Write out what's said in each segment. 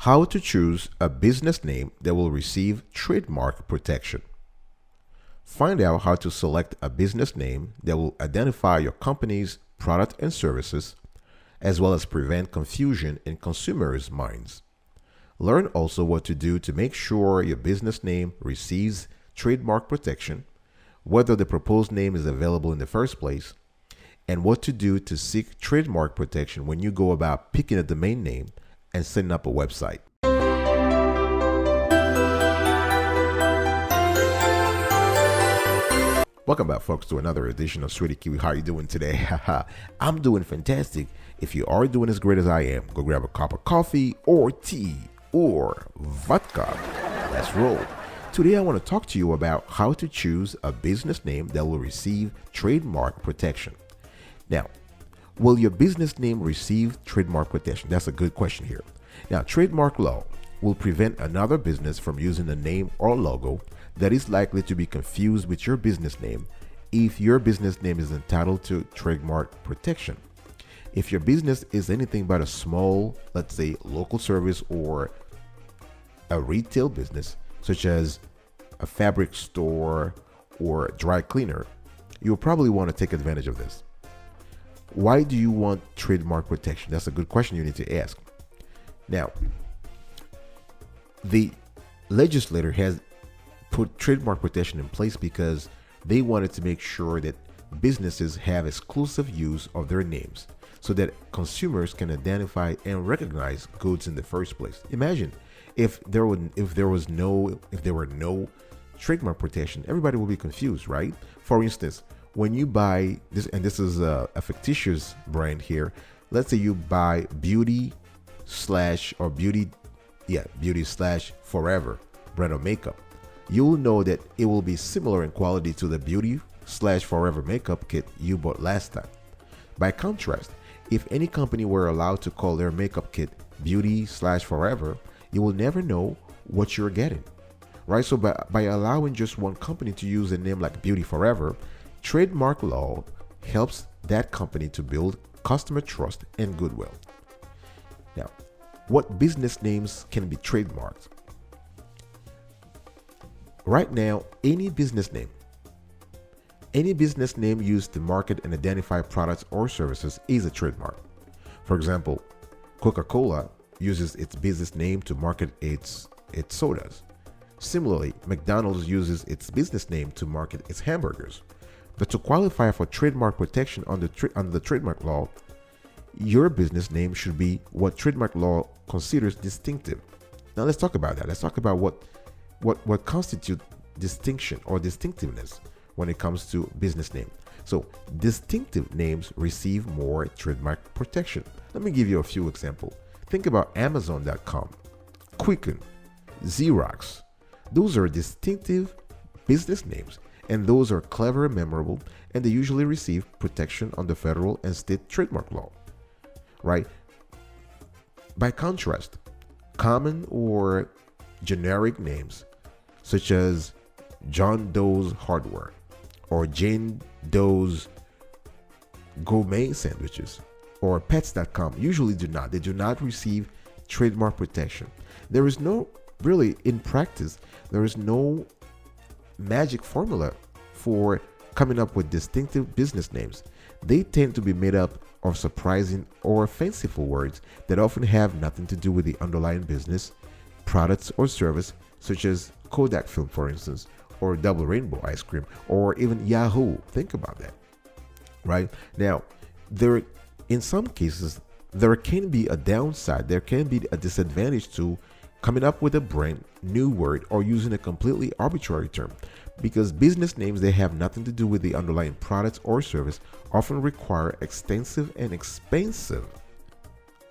How to choose a business name that will receive trademark protection. Find out how to select a business name that will identify your company's product and services, as well as prevent confusion in consumers' minds. Learn also what to do to make sure your business name receives trademark protection, whether the proposed name is available in the first place, and what to do to seek trademark protection when you go about picking a domain name and setting up a website. Welcome back, folks, to another edition of Sweetie Kiwi. How are you doing today? I'm doing fantastic. If you are doing as great as I am, go grab a cup of coffee or tea or vodka. Let's roll. Today, I want to talk to you about how to choose a business name that will receive trademark protection. Now, will your business name receive trademark protection? That's a good question here. Now, trademark law will prevent another business from using a name or logo that is likely to be confused with your business name if your business name is entitled to trademark protection. If your business is anything but a small, let's say, local service or a retail business, such as a fabric store or a dry cleaner, you'll probably want to take advantage of this. Why do you want trademark protection? That's a good question you need to ask. Now, the legislator has put trademark protection in place because they wanted to make sure that businesses have exclusive use of their names so that consumers can identify and recognize goods in the first place. Imagine if there were no trademark protection, everybody would be confused, right? For instance, when you buy this, and this is a fictitious brand here, let's say you buy beauty slash forever brand of makeup, you'll know that it will be similar in quality to the beauty slash forever makeup kit you bought last time. By contrast, if any company were allowed to call their makeup kit beauty slash forever, you will never know what you're getting, right? So by allowing just one company to use a name like beauty forever, trademark law helps that company to build customer trust and goodwill. Now, what business names can be trademarked? Right now, any business name used to market and identify products or services is a trademark. For example, Coca-Cola uses its business name to market its sodas. Similarly, McDonald's uses its business name to market its hamburgers. But to qualify for trademark protection under the trademark law, your business name should be what trademark law considers distinctive. Now let's talk about that. Let's talk about what constitutes distinction or distinctiveness when it comes to business name. So distinctive names receive more trademark protection. Let me give you a few examples. Think about Amazon.com, Quicken, Xerox. Those are distinctive business names, and those are clever and memorable, and they usually receive protection under federal and state trademark law, right? By contrast, common or generic names such as John Doe's Hardware or Jane Doe's Gourmet Sandwiches or Pets.com usually do not receive trademark protection. There is no, really, in practice, there is no magic formula for coming up with distinctive business names. They tend to be made up of surprising or fanciful words that often have nothing to do with the underlying business, products, or service, such as Kodak film, for instance, or Double Rainbow ice cream, or even Yahoo. Think about that, right? Now, in some cases, there can be a downside. There can be a disadvantage to coming up with a brand new word or using a completely arbitrary term, because business names that have nothing to do with the underlying products or service often require extensive and expensive.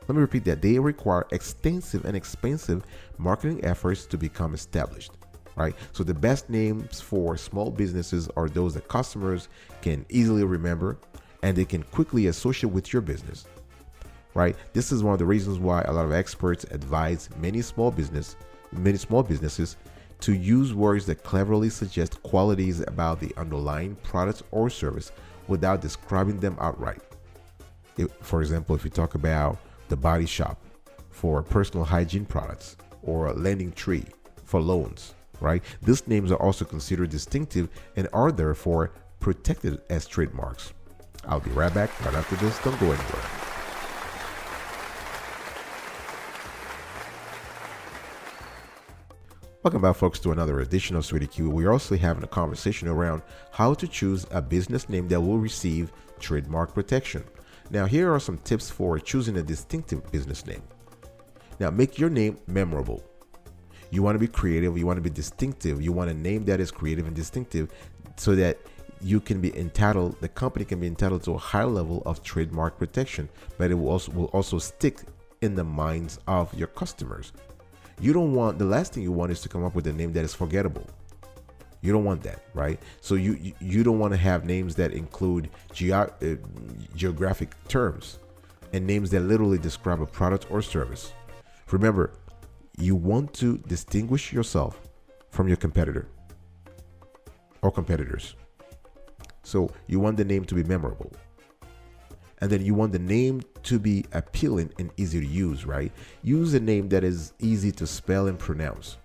Let me repeat that. They require extensive and expensive marketing efforts to become established, right? So the best names for small businesses are those that customers can easily remember and they can quickly associate with your business, right? This is one of the reasons why a lot of experts advise many small businesses to use words that cleverly suggest qualities about the underlying products or service without describing them outright. For example, if you talk about the body shop, for personal hygiene products, or lending tree for loans, right? These names are also considered distinctive and are therefore protected as trademarks. I'll be right back right after this. Don't go anywhere. Welcome back, folks, to another edition of Sweetie Q. We're also having a conversation around how to choose a business name that will receive trademark protection. Now, here are some tips for choosing a distinctive business name. Now, make your name memorable. You want to be creative, you want to be distinctive, you want a name that is creative and distinctive so that you can be entitled, the company can be entitled to a high level of trademark protection, but it will also stick in the minds of your customers. You don't want, the last thing you want is to come up with a name that is forgettable. You don't want that, right? So you don't want to have names that include geographic terms and names that literally describe a product or service. Remember, you want to distinguish yourself from your competitor or competitors. So you want the name to be memorable. And then you want the name to be appealing and easy to use, right? Use a name that is easy to spell and pronounce.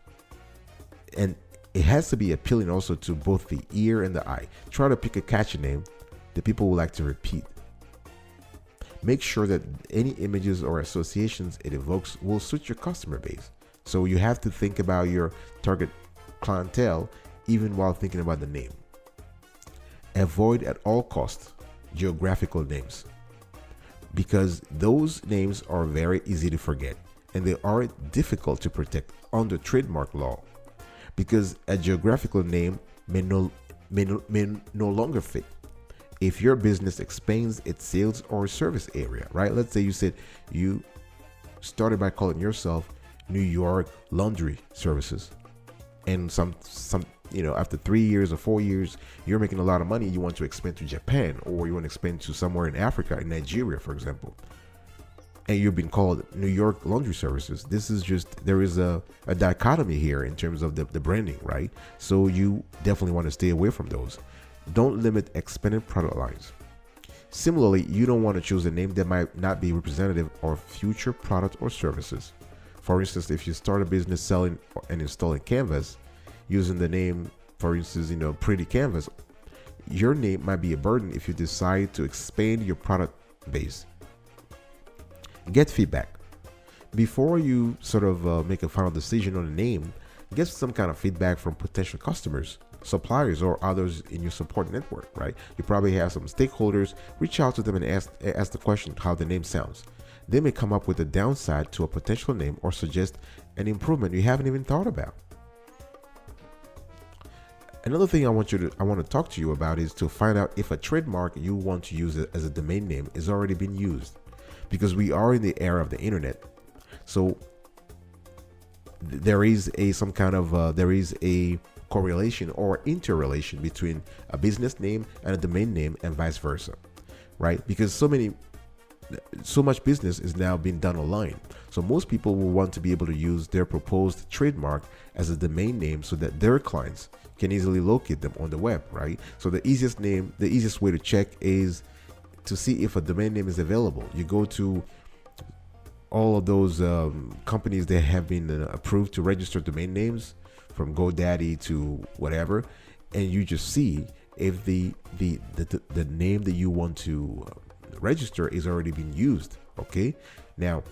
And it has to be appealing also to both the ear and the eye. Try to pick a catchy name that people will like to repeat. Make sure that any images or associations it evokes will suit your customer base. So you have to think about your target clientele even while thinking about the name. Avoid at all costs geographical names, because those names are very easy to forget and they are difficult to protect under trademark law, because a geographical name may no longer fit if your business expands its sales or service area, right? Let's say you said you started by calling yourself New York Laundry Services, and some after 3 years or 4 years, you're making a lot of money. You want to expand to Japan, or you want to expand to somewhere in Africa, in Nigeria, for example. And you've been called New York Laundry Services. This is just, there is a dichotomy here in terms of the branding, right? So you definitely want to stay away from those. Don't limit expanded product lines. Similarly, you don't want to choose a name that might not be representative of future product or services. For instance, if you start a business selling and installing canvas, using the name, for instance, Pretty Canvas, your name might be a burden if you decide to expand your product base. Get feedback. Before you sort of make a final decision on a name, get some kind of feedback from potential customers, suppliers, or others in your support network, right? You probably have some stakeholders. Reach out to them and ask the question how the name sounds. They may come up with a downside to a potential name or suggest an improvement you haven't even thought about. Another thing I want to talk to you about is to find out if a trademark you want to use as a domain name is already being used, because we are in the era of the internet. So there is a correlation or interrelation between a business name and a domain name and vice versa, right? Because so much business is now being done online. So most people will want to be able to use their proposed trademark as a domain name so that their clients can easily locate them on the web, right? So the easiest way to check is to see if a domain name is available. You go to all of those companies that have been approved to register domain names, from GoDaddy to whatever, and you just see if the name that you want to register is already being used. Okay, now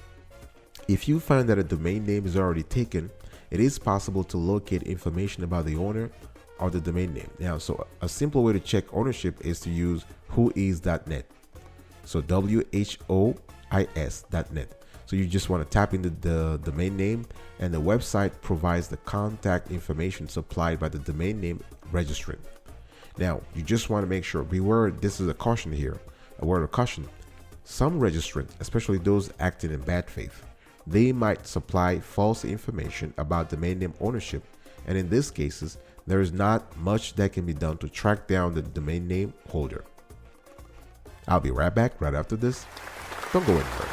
if you find that a domain name is already taken, it is possible to locate information about the owner or the domain name. Now, so a simple way to check ownership is to use whois.net. So whois.net. So you just want to tap into the domain name, and the website provides the contact information supplied by the domain name registrant. Now, you just want to make sure, beware, this is a caution here, a word of caution. Some registrants, especially those acting in bad faith, they might supply false information about domain name ownership, and in these cases, there is not much that can be done to track down the domain name holder. I'll be right back right after this. Don't go anywhere.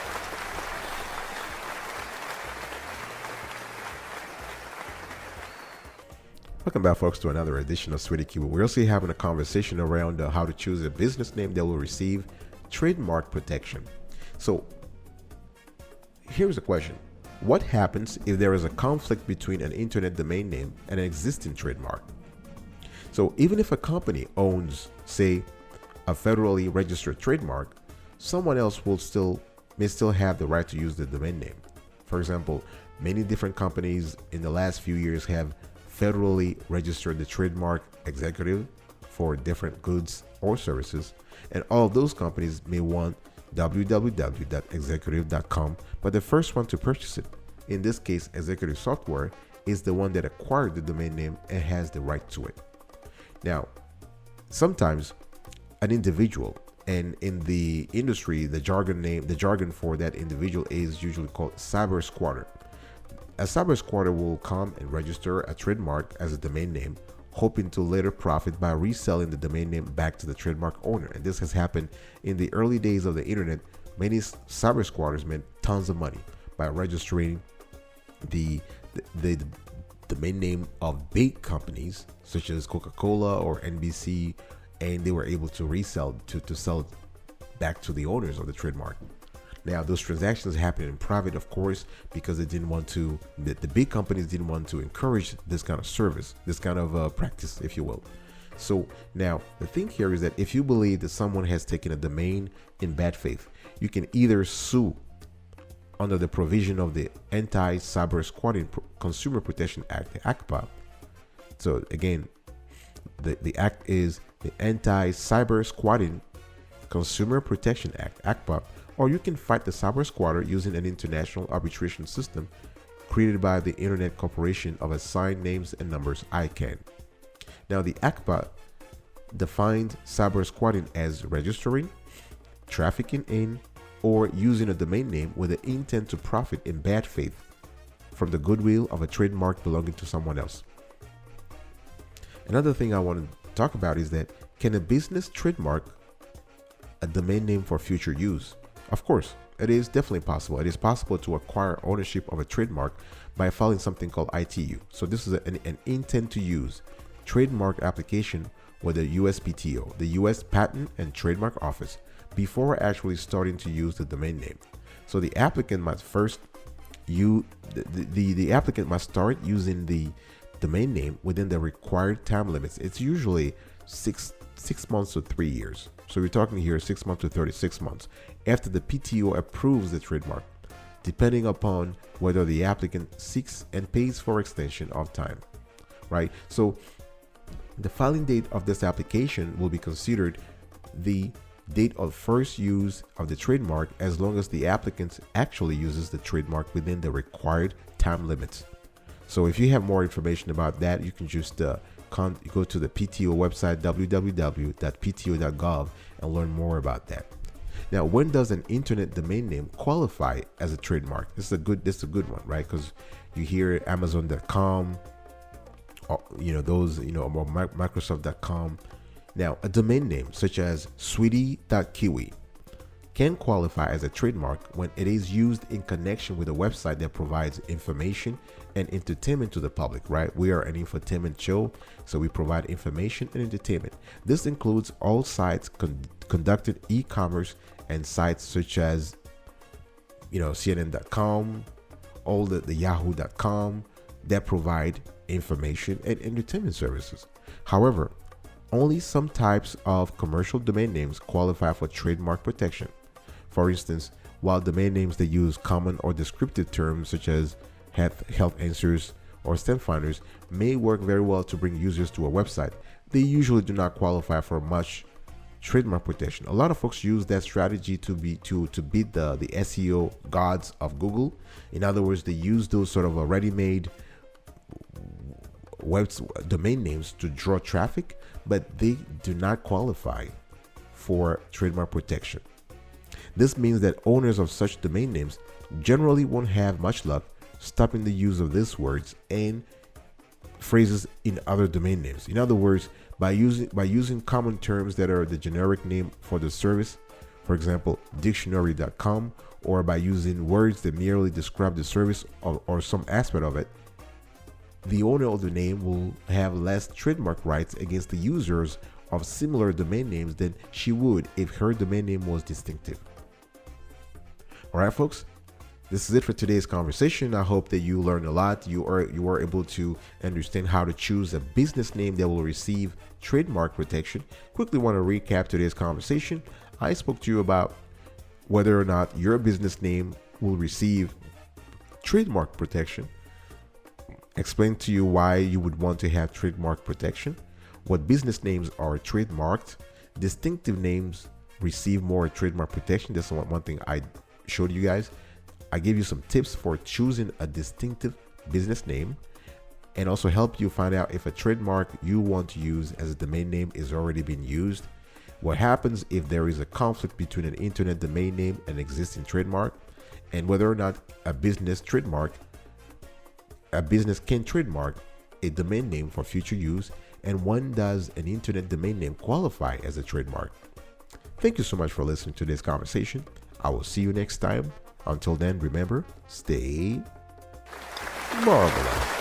Welcome back, folks, to another edition of Sweetie Q. We're also having a conversation around how to choose a business name that will receive trademark protection. So here's a question. what happens if there is a conflict between an internet domain name and an existing trademark? So even if a company owns, say, a federally registered trademark, someone else may still have the right to use the domain name. For example, many different companies in the last few years have federally registered the trademark executive for different goods or services, and all of those companies may want www.executive.com, but the first one to purchase it, in this case Executive Software, is the one that acquired the domain name and has the right to it. Now, sometimes an individual, and in the industry, the jargon for that individual is usually called cyber squatter. A cyber squatter will come and register a trademark as a domain name, hoping to later profit by reselling the domain name back to the trademark owner. And this has happened in the early days of the internet. Many cyber squatters made tons of money by registering the domain name of big companies such as Coca-Cola or NBC, and they were able to resell to sell it back to the owners of the trademark. Now, those transactions happened in private, of course, because they didn't want to, the big companies didn't want to encourage this kind of service, this kind of practice, if you will. So now the thing here is that if you believe that someone has taken a domain in bad faith, you can either sue under the provision of the Anti-Cyber Squatting Consumer Protection Act, the ACPA. So again, the act is the Anti-Cyber Squatting Consumer Protection Act, ACPA, or you can fight the cyber squatter using an international arbitration system created by the Internet Corporation of Assigned Names and Numbers, ICANN. Now, the ACPA defined cyber squatting as registering, trafficking in, or using a domain name with the intent to profit in bad faith from the goodwill of a trademark belonging to someone else. Another thing I want to talk about is that, can a business trademark a domain name for future use? Of course, it is definitely possible. It is possible to acquire ownership of a trademark by filing something called ITU. So this is an intent to use trademark application with the USPTO, the US Patent and Trademark Office, before actually starting to use the domain name. So the applicant must first the applicant must start using the domain name within the required time limits. It's usually six months to 3 years. So we're talking here 6 months to 36 months after the PTO approves the trademark, depending upon whether the applicant seeks and pays for extension of time, right? So the filing date of this application will be considered the date of first use of the trademark, as long as the applicant actually uses the trademark within the required time limits. So if you have more information about that, you can just go to the PTO website, www.pto.gov, and learn more about that. Now, when does an internet domain name qualify as a trademark? This is a good one, right? Because you hear Amazon.com, or Microsoft.com. Now, a domain name such as sweetie.kiwi can qualify as a trademark when it is used in connection with a website that provides information and entertainment to the public, right? We are an infotainment show, so we provide information and entertainment. This includes all sites conducted e-commerce and sites such as, CNN.com, all the Yahoo.com that provide information and entertainment services. However, only some types of commercial domain names qualify for trademark protection. For instance, while domain names that use common or descriptive terms such as health answers or stem finders may work very well to bring users to a website, they usually do not qualify for much trademark protection. A lot of folks use that strategy to beat the SEO gods of Google. In other words, they use those sort of a ready-made domain names to draw traffic, but they do not qualify for trademark protection. This means that owners of such domain names generally won't have much luck stopping the use of these words and phrases in other domain names. In other words, by using common terms that are the generic name for the service, for example, dictionary.com, or by using words that merely describe the service or some aspect of it, the owner of the name will have less trademark rights against the users of similar domain names than she would if her domain name was distinctive. All right, folks, This is it for today's conversation. I hope that you learned a lot. You are able to understand how to choose a business name that will receive trademark protection. Quickly want to recap today's conversation. I spoke to you about whether or not your business name will receive trademark protection. Explained to you why you would want to have trademark protection, what business names are trademarked. Distinctive names receive more trademark protection. That's one thing I showed you guys. I gave you some tips for choosing a distinctive business name, and also help you find out if a trademark you want to use as a domain name is already being used. What happens if there is a conflict between an internet domain name and existing trademark, and whether or not a business can trademark a domain name for future use, and when does an internet domain name qualify as a trademark. Thank you so much for listening to this conversation. I will see you next time. Until then, remember, stay marvelous.